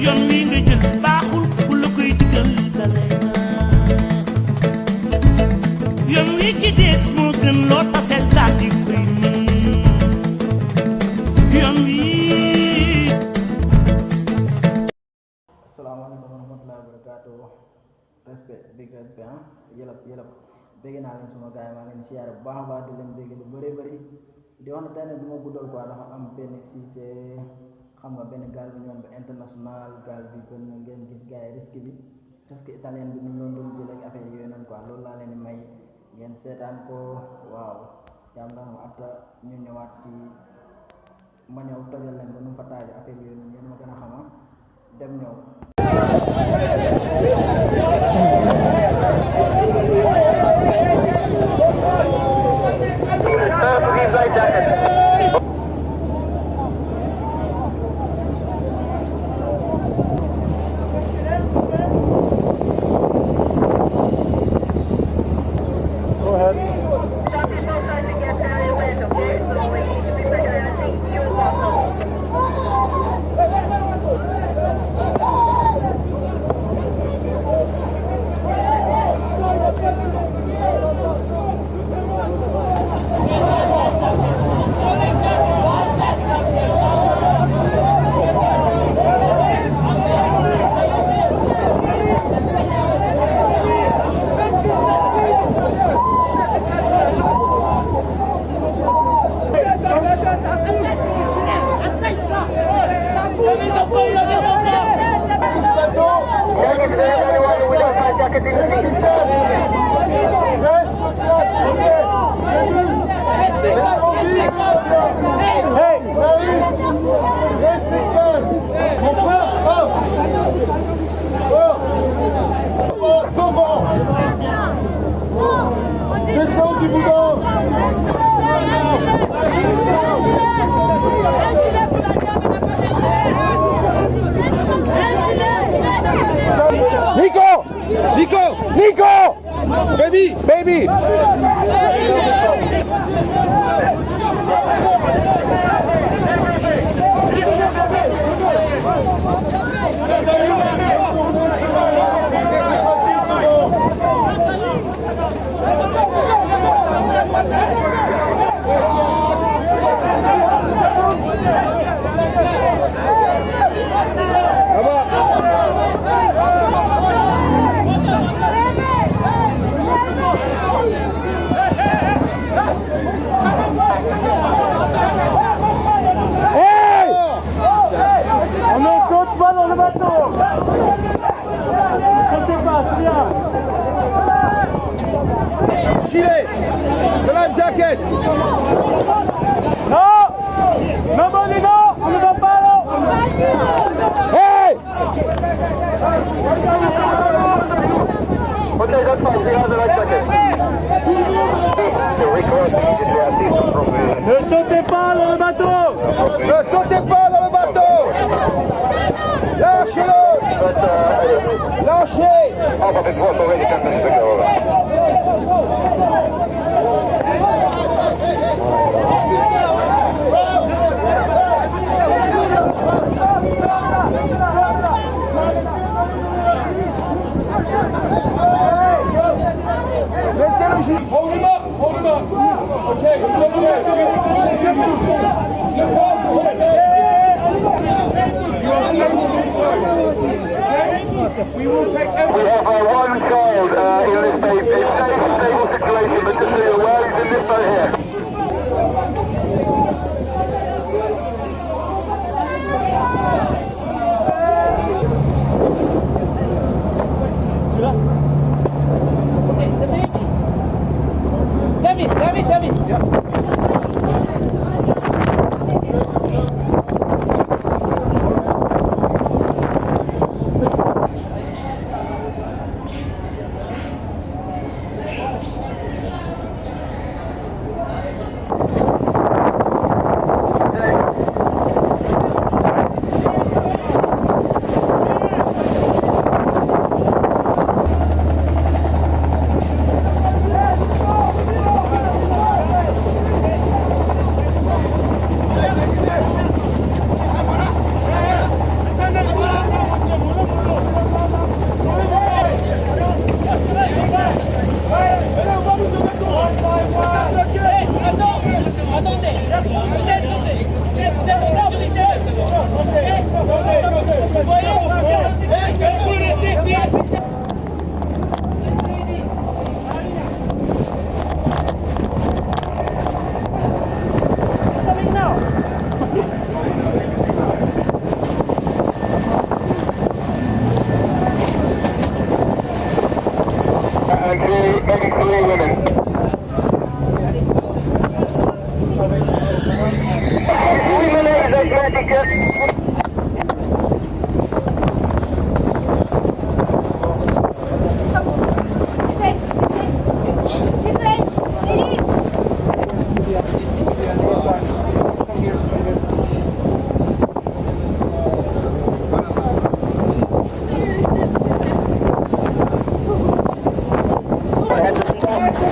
yoon wi nga jël baaxul ku la koy digal dalay yoon wi ki dees moo gën loo taseel daal di koy mën yoon wi. Asalaamaaleykum wa rahmatullahi wa barakaatu. Respect big respect ah yëlëb bégg naa leen suma gaay maa leen siyaare bu baax a baax di leen bégg lu bëri di wax ne tey nag du ma guddal quoi dafa am benn siise xam nga benn gaal bi ñoom ba international gaal bi kon ngeen gis gars yi risque italien bi ñu doon jël ak affaire yooyu noonu quoi loolu laa leen di may ngeen seetaan ko waaw jaam naa xam après ñu ñëwaat ci ma ñëw tojal leen ba nu fa taaje affaire yooyu noonu ngeen ma gën a xama dem ñëw. Descends du boudin. Nico! Baby! Gilet, the life jacket. No, nobody no, on ne va pas là. Hey! Okay, that's fine. We have the life jacket. Ne sautez pas dans le bateau. Ne sautez pas dans le bateau. Lâchez-le. Lâchez. Hold him up. Okay, it's okay. We will take everything. We have one child in this boat. It's a stable situation, but to see where he's in this boat here. Okay, the baby. David. Yeah.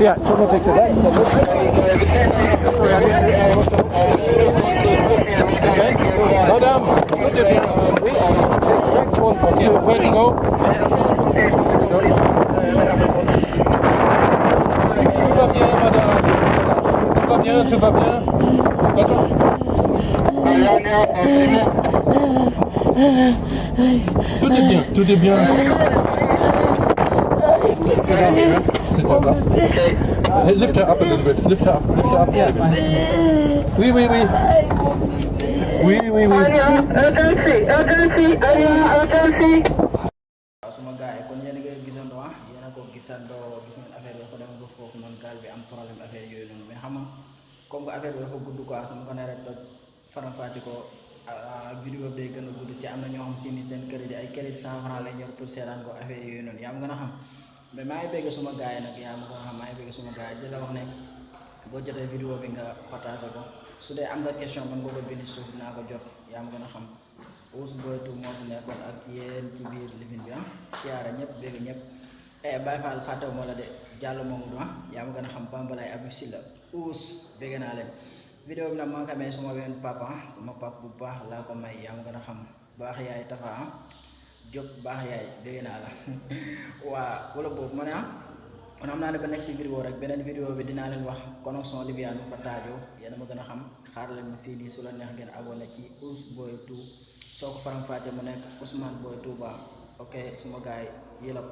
Yeah, someone take the right. Okay, slow down. Tout est bien. Oui. Next one. Okay, where to go? Tout va bien, madame. Tout va bien, tout va bien. Attention. Tout est bien, tout est bien. Sit down. Lift her up a little bit. Lift her up a little bit. Oui, oui, oui. Oui, oui, oui. Suma gars yi kon yéen a ngi gisandoo yéen a ko gisandoo gis ngeen affaire bi dafa dem ba foofu noonu gaal bi am problème affaire yooyu noonu mais xam nga comme que affaire bi dafa gudd quoi su ma ko nee rek toj faram-fàcce ko vidéo bi day gën a gudd ci am na ñoo xam si ni seen crédit ay crédit 100 francs lay ñor pour seetaan ko affaire yooyu noonu yaa ma gën a xam mais maa ngi bëgg suma gars yi nag yaa ma gën a xam maa ngi bëgg suma gars yi di la wax ne boo jotee vidéo bi nga partagé ko su dee am nga question man nga ko bind suuf dinaa ko jot yaa ma gën a xam Ouz Boy 2 moo fi nekkoon ak yéen ci biir lifin bi siyaara ñëpp bëgg ñëpp Baye Fall fàttewu ma la de Diallo Mamadou yaa ma gën a xam Bambalay Abib Silla Ouz bëgg naa leen vidéo bi nag maa ngi ko may suma benn papa suma papa bu baax laa ko may yaa ma gën a xam baax yaay Tafa Diop baax yaay bëgg naa la waa wala boobu ma ne kon xam naa ne ba nekk si vidéo rek beneen vidéo bi dinaa leen wax connexion Libya nu fa taajoo yéen a ma gën a xam xaar leen ma fii nii su la neex ngeen abonné ci Ouz Boy 2 soo ko faram fàcce mu nekk Ousmane Boy Touba ok suma gaay yëlëb